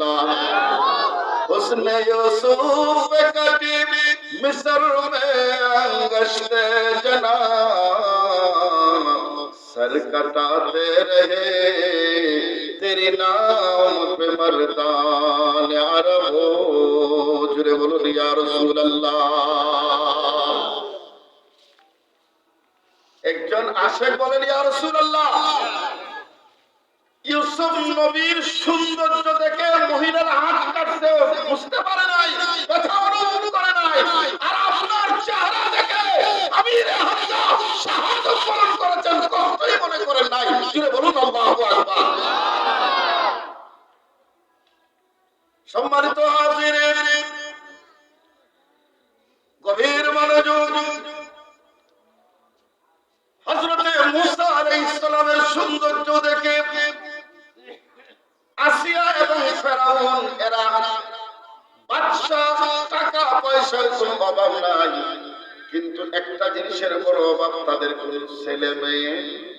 अल्लाह उसने यूसुफ पे कटी मिस्र में गश्ते जना सर कटाते रहे तेरी नाम पे मर्दान अरबो जुरे बोलो या रसूल अल्लाह একজন আশেক বলেন ইয়া রাসূলুল্লাহ ইউসুফ নবীর সৌন্দর্য দেখে মহিলার হাত কাটতে বুঝতে পারে নাই কথা অনুভব করে নাই আর আপনার চেহারা দেখে আমিরে হামজা শাহাদাত বরণ করেছেন কখনোই মনে করেন নাই জুড়ে বলুন আল্লাহু আকবার সম্মানিত হাজিরিন গভীর মনোযোগ হযরতে মূসা আলাইহিস সালামের সৌন্দর্য দেখে আসিয়া এবং ফেরাউন এরা বাদশা টাকা পয়সার কোনো অভাব নাই কিন্তু একটা জিনিসের বড় অভাব তাদের কোনো ছেলে মেয়ে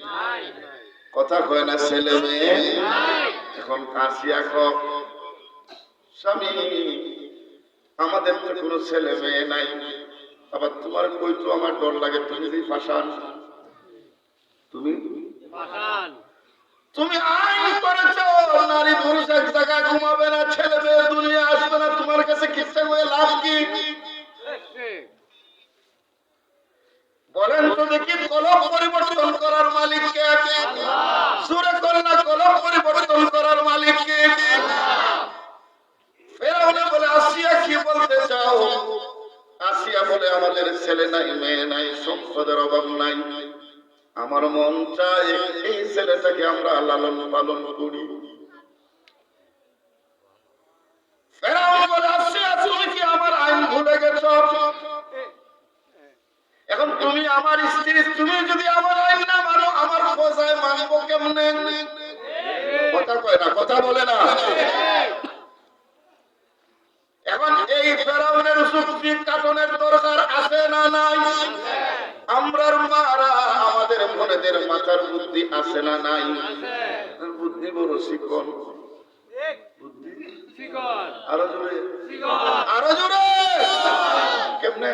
নাই কথা কয় না ছেলে মেয়ে নাই এখন আসিয়া কয় স্বামী আমাদের তো কোনো ছেলে মেয়ে নাই আবার তোমার কই তো আমার ডর লাগে তুমি যদি ফাঁসান তুমি আইন করেছো নারী পুরুষ এক জায়গায় ঘুমাবে না ছেলে মেয়ে দুনিয়া আসবে না তোমার কাছে কিসে হয়ে লাভ কি বলেন তো দেখি কলম পরিবর্তন করার মালিক কে সুরে কন্যা কলম পরিবর্তন করার মালিক কে ফেরাউন বলে আসিয়া কি বলতে চাও আসিয়া বলে আমাদের ছেলে নাই মেয়ে নাই সম্পদের অভাব নাই আমার মন চায় এই ছেলেটাকে আমরা লালন পালন করি ফেরাউন বলে আসিয়া তুমি কি আমার আইন ভুলে গেছো এখন তুমি আমার স্ত্রী তুমি যদি আমার আইন না মানো আমার খোঁজায় মানবো কেমনে কথা কয় না কথা বলে না এখন এই ফেরাউনের যুক্তি কাটনের দরকার আছে না নাই আমরার মারা আমাদের বোনেদের মাথার বুদ্ধি আছে না নাই বুদ্ধি বড় শিকন বুদ্ধি শিকন আরো জোরে কেমনে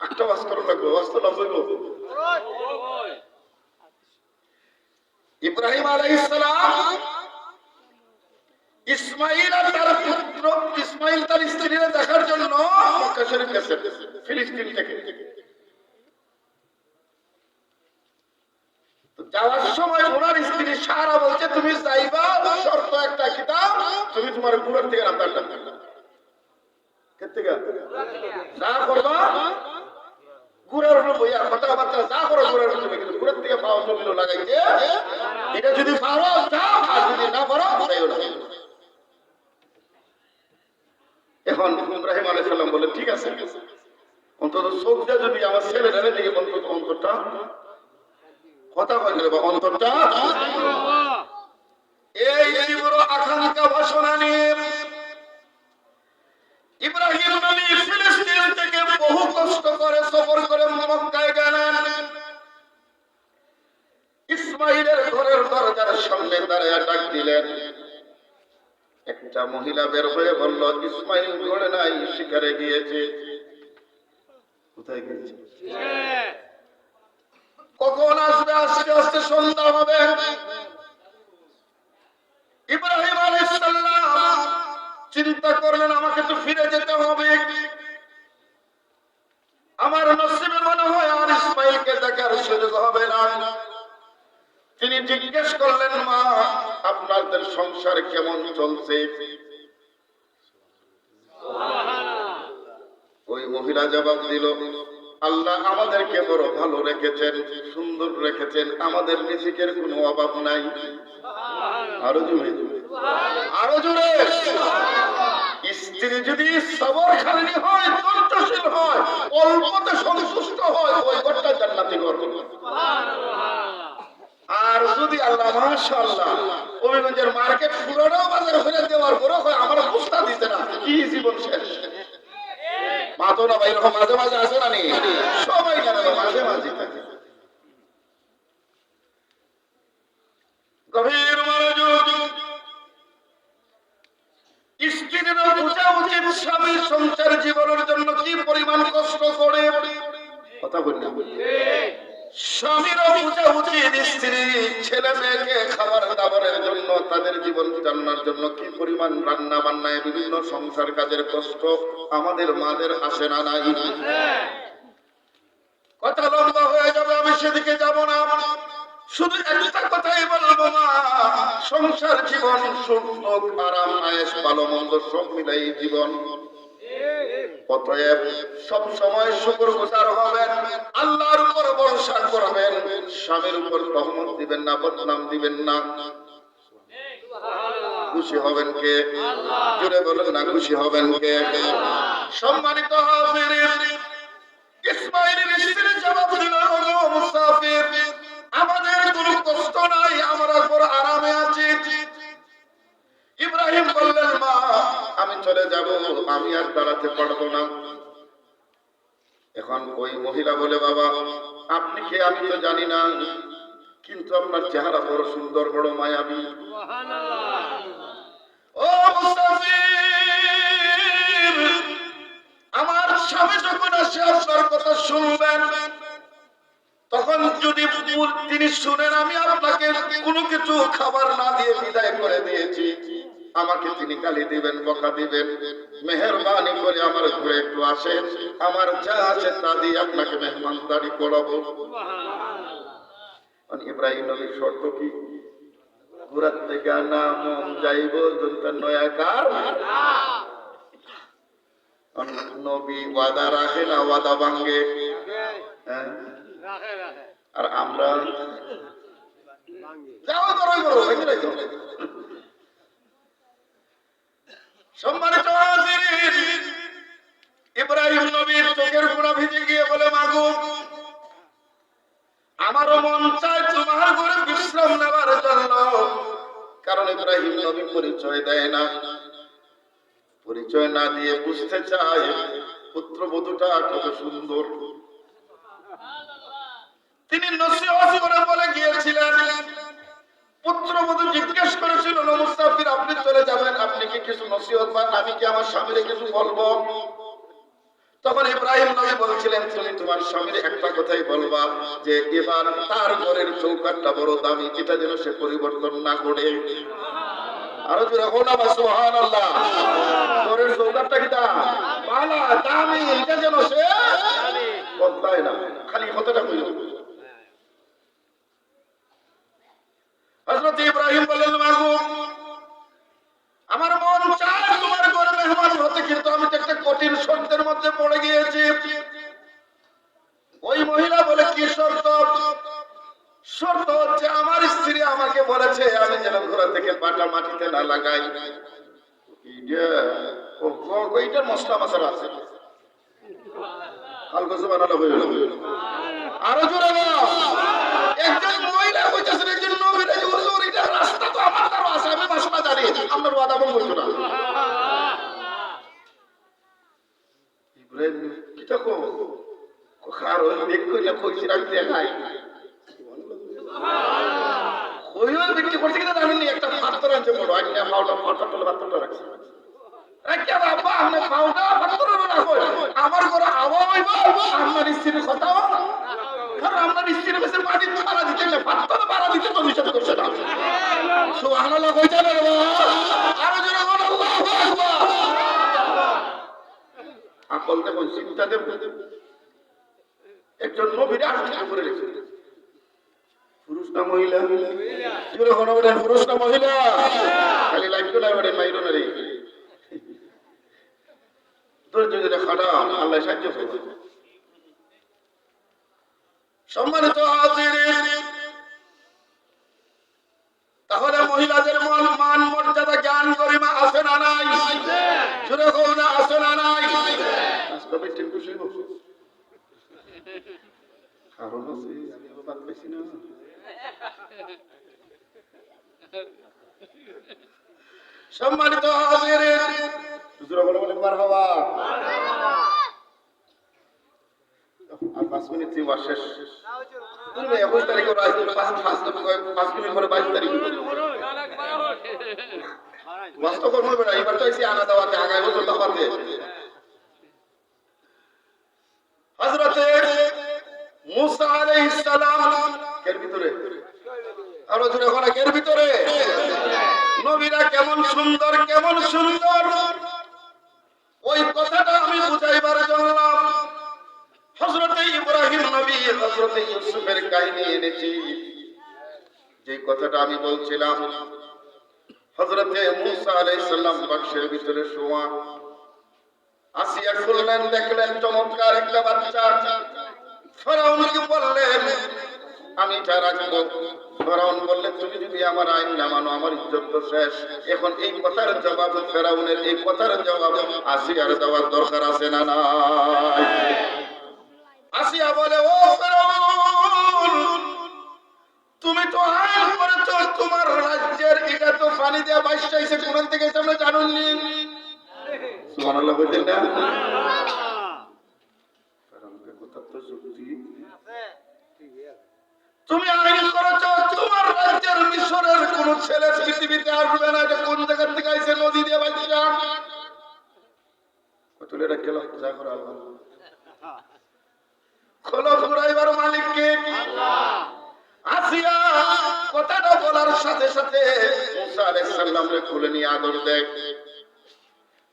একটা ওয়াজ করো লাগবে ওয়াজ তো লাগবে ইব্রাহিম আলাইহিস সালাম ইসমাইল আর তার পুত্র ইসমাইল তার স্ত্রীকে দেখার জন্য মক্কা শরীফ গেছে ফিলিস্তিন থেকে যাওয়ার সময় ওনার স্ত্রী সারা বলছে তুমি যাইবা শর্ত একটা কিতাব তুমি তোমার গুড়ের থেকে নাম দাঁড় যা করবা গুড়ের উপর বইয়া কথাবার্তা যা করো গুড়ের উপর কিন্তু গুড়ের থেকে পাওয়া জমিল লাগাইছে এটা যদি পারো যাও আর যদি না পারো যাইও না এখন ইব্রাহিম আলাইহিস সালাম বলে ঠিক আছে অন্তত চোখটা যদি আমার ছেলেটা দিকে অন্তত অন্তরটা কথা বলতে বা অন্তরটা এই তীব্র আকাঙ্ক্ষা বাসনা নিয়ে ইব্রাহিম নবী ফিলিস্তিন থেকে বহু কষ্ট করে সফর করে মক্কায় গেলেন ইসমাইলের ঘরের দরজার সামনে দাঁড়িয়ে ডাক দিলেন একটা মহিলা বের হয়ে বলল ইসমাইল ঘরে নাই শিকারে গিয়েছে কোথায় গিয়েছে কখন আসবে আস্তে আস্তে সন্ধ্যা হবে ইব্রাহিম আলাইহিস সালাম চিন্তা করলেন আমাকে তো ফিরে যেতে হবে আমার নসিবে মনে হয় আর ইসমাইলকে দেখার সুযোগ হবে না তিনি জিজ্ঞেস করলেন মা আপনাদের সংসার কেমন চলছে ওই মহিলা জবাব দিল আল্লাহ আমাদেরকে বড় ভালো রেখেছেন সুন্দর রেখেছেন আমাদের রিজিকের কোনো অভাব নাই আরো জোরে স্ত্রী যদি সবরখানি হয় ধৈর্যশীল হয় অল্পতে সন্তুষ্ট হয় ওই ঘরটা জান্নাতি ঘর আর যদি আল্লাহ মাশাআল্লাহ অভিগঞ্জের মার্কেট পুরোটাও বাজার ফেলে দেওয়ার পরও আমার বুঝতা দিতে না কি জীবন শেষ মাতো না ভাই এরকম মাঝে মাঝে আসে না নি সবাই জানে মাঝে মাঝে থাকে গভীর মনোযোগ উচিত স্বামী সংসার জীবনের জন্য কি পরিমাণ কষ্ট করে। কথা বললাম, স্বামীরও বোঝা উচিত স্ত্রী ছেলে মেয়েকে খাবার দাবারের জন্য, তাদের জীবন চালানোর জন্য কি পরিমাণ রান্না বান্নায় বিভিন্ন সংসার কাজের কষ্ট আমাদের মাদের আসে না নাই। কথা লম্বা হয়ে যাবে, আমি সেদিকে যাব না। শুধু একটা কথাই বলবো, মা, সংসার জীবন সুখ আরাম আয়েশ ভালো মন্দ সব মিলাই জীবন। অতএব সব সময় শুকরগুজার হবেন, আল্লাহর উপর ভরসা করবেন, স্বামীর উপর তহমত দিবেন না, বদনাম দিবেন না। খুশি হবেন কে? জোরে বলেন না, খুশি হবেন কে? সম্মানিত হাজিরিন, ইসমাঈলের স্ত্রী জবাব দিল, ওগো মুসাফির, আমাদের কোনো কষ্ট নাই, আমরা বড় আরামে আছি। ইব্রাহিম বললেন, মা, আমি চলে যাব, আমি আর দাঁড়াতে পারবো না। এখন ওই মহিলা বলে, বাবা, আপনি কে আমি তো জানি না, কিন্তু আপনার চেহারা বড় সুন্দর, বড় মায়াবী। ও মুসাফির, আমার স্বামী যখন আসে আপনার কথা শুনবেন, তখন যদি তিনি শুনেন আমি আপনাকে কোনো কিছু খাবার না দিয়ে বিদায় করে দিয়েছি, আমাকে তিনি গালি দিবেন, বকা দিবেন, মেহেরবানি করে আমার ঘরে একটু আসেন, আমার যা আছে তা দিয়ে আপনাকে মেহমানদারি করাবো। ইব্রাহিম নবীর শর্ত কি? ঘুরার থেকে না মন যাইব নয়াকার। নবী ওয়াদা রাখে না, ওয়াদা ভাঙ্গে। আর আমরা যাও করো করো। সম্মানিত হাজিরিন, ইব্রাহিম নবীর চোখের কোণা ভিজে গিয়ে বলে, মাগো, আমারও মন চায় তোমার ঘরে বিশ্রাম নেওয়ার জন্য। কারণ ইব্রাহিম নবী পরিচয় দেয় না, পরিচয় না দিয়ে বুঝতে চায় পুত্রবধূটা কত সুন্দর। তিনি নসিহত করে বলে গিয়েছিলেন। পুত্রবধূ জিজ্ঞেস করেছিল, মুসাফির, আপনি চলে যাবেন, আপনি কি কিছু নসিহত পান? আমি কি আমার স্বামীর কিছু বলবো? তখন ইব্রাহিম নবী বলছিলেন, তুমি তোমার স্বামীর একটা কথাই বলবা, যে এবার তার ঘরের চৌকাঠটা বড় দামি, এটা যেন সে পরিবর্তন না করে। আরো জোরে বলো না, সুবহানাল্লাহ। ঘরের চৌকাঠটা কি দামি, এটা যেন সে বদলায় না। খালি কথাটা কইল। হযরত ইব্রাহিম বললেন, মাগো, আমার মন চায় তোমার ঘরে মেহমান হতে, কিন্তু আমি তো একটা কঠিন শর্তের মধ্যে পড়ে গিয়েছি। ওই মহিলা বলে, কি শর্ত? শর্ত হচ্ছে আমার স্ত্রী আমাকে বলেছে আমি যেন ঘোড়া থেকে পাটা মাটিতে না লাগাই। এইটার মশলা মশলা আছে। আরো জোরে একজন মহিলা কইতেছেন, একজন নবীর, হুজুর, এটা রাস্তা তো আমার দ্বারা আছে, আমি মশলা জানি, আপনার ওয়াদা ভঙ্গ করছো না। ইব্রাহিম কি থাকো কারো দেখ কইলা কইছি আমি দেখাই ওইও বিক্রি করছে কিনা জানেননি। একটা পাথর আনছে বড়, আইনা পাউডার পাথরটা পাথরটা রাখছে। রাখিয়া বাবা আপনি পাউডার পাথর রাখো, আমার ঘরে হাওয়া হইব, আপনার স্ত্রীর কথা। কারণ আপনার স্ত্রীর কাছে মাটি ভাড়া দিতে না, পাথর ভাড়া দিতে তো নিষেধ করছে না। সুবহানাল্লাহ কইতে না বাবা, আরো জোরে বলো আল্লাহু আকবার। আকল দেখুন, চিন্তা দেখুন, একজন নবীর আশীর্বাদ করে রেখেছে। পুরুষ না মহিলা? জোরে বলো বলেন, পুরুষ না মহিলা? খালি লাইফ না বলে মাইরো না রে। ধৈর্য ধরে খাড়া, আল্লাহ সাহায্য করবে। সম্মানিত হাজিরিন, তাহলে মহিলাদের মান মর্যাদা জ্ঞান গরিমা আছে না নাই? জোরে বলো না, আছে না নাই? আজকে বেশি খুশি হবো কারণ আছে আমি বাদ বেশি না। সম্মানিত হাজিরিন, জোরে বলো বলেন মারহাবা। আর 5 মিনিট থেকে শেষ। তুমি 21 তারিখে 5 মিনিট পরে 22 তারিখ। বাস্তব কর্ম হবে না, এবার চাইছি আনা দাওয়াতে আগায় বছর দাওয়াতে। হযরতে মুসা আলাইহিস সালাম এর ভিতরে, আরো জোরে বলা, এর ভিতরে নবীরা কেমন সুন্দর, কেমন সুন্দর, ওই কথাটা আমি বুঝাইবার জন্য হযরতে ইব্রাহিম নবী, হযরতে ইউসুফের কাহিনী এনেছি। যে কথাটা আমি বলছিলাম, হযরতে মুসা আলাইহিস সালাম বাক্সের ভিতরে শোয়া, আসিয়া খুললেন, দেখলেন চমৎকার একটা বাচ্চা। ফেরাউনকে বললেন আমি এটা রাখবো। ফেরাউন বললেন তুমি যদি আমার আইন না মানো আমার ইজ্জত তো শেষ। এখন এই কথার জবাব, ফেরাউনের এই কথার জবাব আসিয়ার দেওয়ার দরকার আছে না নাই? আসিয়া বলে ও ফেরাউন, তুমি তো আইন করেছো, তোমার রাজ্যের এটা তো পানি দেওয়া বাইশটা এসে কোরআন থেকে আমরা জানুননি। সুবহানাল্লাহ বলতেন না? ফেরাউনের কথা তো যুক্তি। তুমি আইন করেছো তোমার রাজ্যের মিশরের কোন ছেলে পৃথিবীতে আসবে না, এটা কোন জায়গা থেকে আইছে নদী দিয়ে বাইশটা। তুলে রাখলো যা করে আল্লাহ। খোলো ঘুরাইবার মালিক কে? আসিয়া কথাটা বলার সাথে সাথে মুসা আলাইহিস সালামকে খুলে নিয়ে আদর দেয়।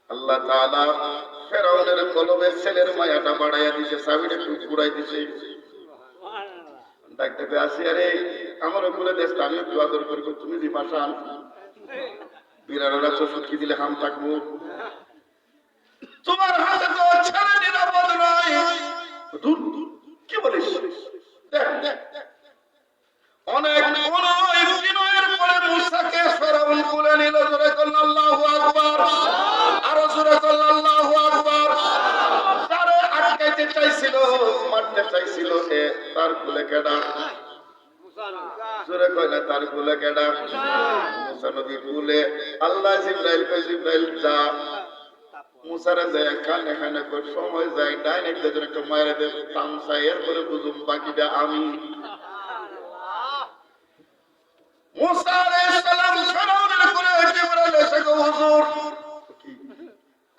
আল্লাহ তাআলা ফেরাউনের কলবে ছেলের মায়াটা বাড়াইয়া দিয়েছে, চাবিটা একটু ঘুরাই দিয়েছে। ডাক দেবে আসিয়া রে আমার খুলে দেশ, আমি একটু আদর করি, তুমি দি পাশান বিড়ালেরা চোখি দিলে হাম থাকবো, তোমার হাতে তো ছেলে নিরাপদ নয়। কি বলিস? অনেক বিনয়ের পরে মুসাকে ফেরাউন কোলে নিল। জোরে করল আল্লাহু আকবার, আরো জোরে করল আল্লাহু আকবার। তারে আটকাইতে চাইছিল, মারতে চাইছিল, এ তার কোলে কেডা? জোরে কয় না, তার কোলে কেডা? মুসা নবী কোলে। আল্লাহ জিবরাইল কয় জিবরাইল যা মুসারে যায় কানে কানে কই সময় যায় ডাইরেক্ট দেজন একটা মায়ের দে তামসাই, এরপরে বুঝুম বাকিটা আমি। মুসা আলাইহিস সালাম ফেরাউনের কোলে জিবরাইল এসে কয় হুজুর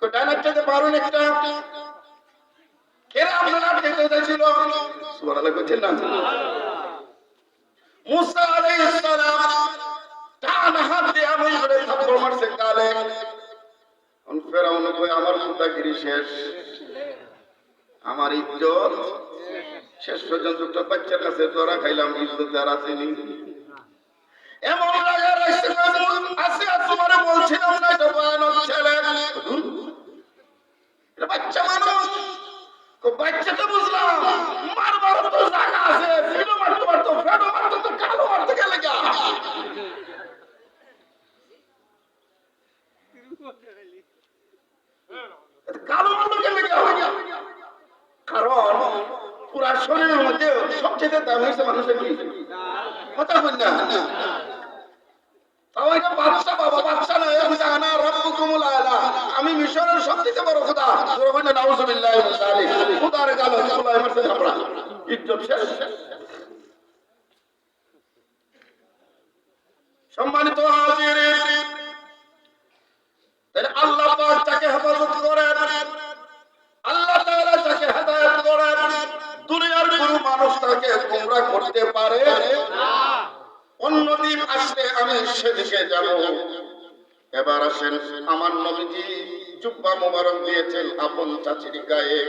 কই ডাইরেক্টতে পারুন একটা কেরা আপনারা আটকে যাচ্ছিল। সুবহানাল্লাহ কইছেন না? মুসা আলাইহিস সালাম ডান হাত দিয়ে এমন করে থাপ্পড় মারছে গালে। ফেরাউন কই আমার খুদাগিরি শেষ, আমার ইজ্জত শেষ পর্যন্ত একটা বাচ্চার কাছে ধরা খাইলাম, ইজ্জত আর আসেনি। এমন লাগা রাখছে আসিয়া তোমারে বলছিলাম না এটা ভয়ানক ছেলে, এটা বাচ্চা মানুষ। বাচ্চা তো বুঝলাম, মারবার তো জায়গা আছে, ফেডো মারতে পারতো, ফেডো মারতো তো কালো মারতে গেলে গা। কালো মারতে গেলে গা, কারণ পুরা শরীরের মধ্যে সবচেয়ে দাম হয়েছে মানুষের কি কথা বল না। তাও এটা বাদশা বাবা, বাদশা নয়, জানা রাব্বুকুমুল আলা, আমি মিশরের সবচেয়ে বড় খোদা। জোরে বলেন নাউজুবিল্লাহি মিন যালিক। খোদার গাল আল্লাহ মারতে থাপড়া, ইজ্জত শেষ। সম্মানিত হাজিরিন, তাহলে আল্লাহ পাক যাকে হেফাজত করেন, আল্লাহ তাআলা যাকে হেদায়েত করেন, দুনিয়ার কোনো মানুষ তাকে গোমরাহ করতে পারে না। অন্যদিন আসলে আমি সেদিকে যাব। এবার আসেন, আমার নবীজি জুব্বা মোবারক দিয়েছেন আপন চাচির গায়ে।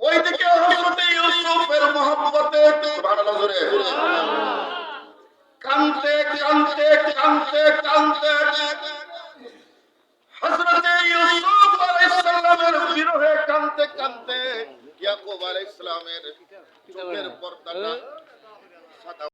ওইদিকে হযরত ইউসুফের মহব্বতে সুবহানাল্লাহ জোরে কাঁদতে কাঁদতে কাঁদতে কাঁদতে হযরত ইউসুফ আলাইহিস সালামের বিরহে কাঁদতে কাঁদতে ইয়াকুব আলাইহিস সালামের চোখের পর্দাটা